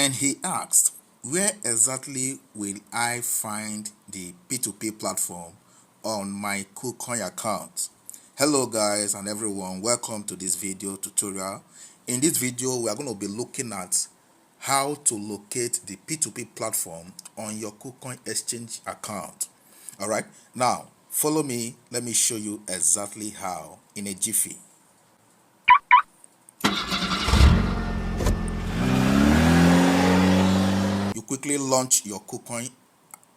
And he asked, where exactly will I find the P2P platform on my Kucoin account? Hello guys and everyone, welcome to this video tutorial. In this video we are going to be looking at how to locate the P2P platform on your Kucoin exchange account. Alright, now follow me, let me show you exactly how in a jiffy. You quickly launch your Kucoin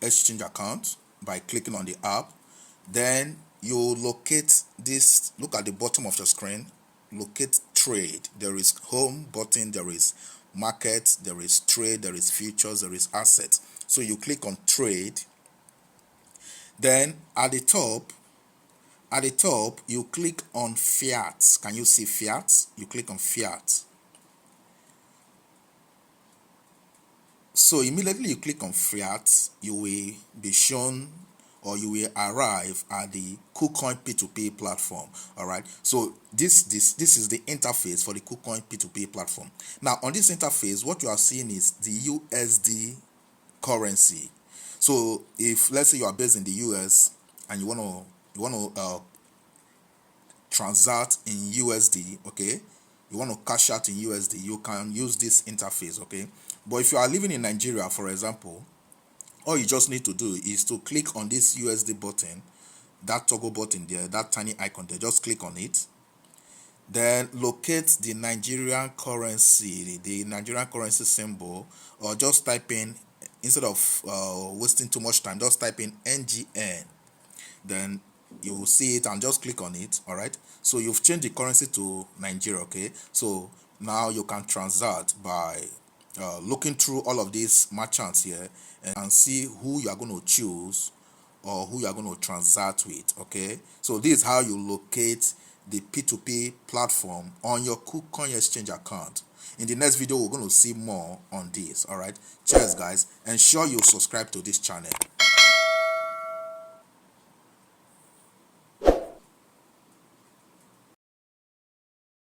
exchange account by clicking on the app. Then you locate this, look at the bottom of your screen, locate trade. There is home button, there is market, there is trade, there is futures, there is assets. So you click on trade. Then at the top you click on fiat. Can you see fiat? You click on fiat. So immediately you click on fiat, you will be shown or you will arrive at the Kucoin P2P platform. All right. So this is the interface for the Kucoin P2P platform. Now on this interface, what you are seeing is the USD currency. So if let's say you are based in the US and you want to transact in USD, okay, you want to cash out in USD, you can use this interface, okay. But if you are living in Nigeria, for example, all you just need to do is to click on this USD button, that toggle button there, that tiny icon there, just click on it. Then locate the Nigerian currency, the Nigerian currency symbol, or just type in, instead of wasting too much time, just type in NGN. Then you will see it and just click on it. All right, so you've changed the currency to Nigeria, okay. So now you can transact by looking through all of these merchants here and see who you are going to choose or who you are going to transact with, okay. So this is how you locate the P2P platform on your Kucoin exchange account. In the next video we're going to see more on this. All right, cheers guys, ensure you subscribe to this channel.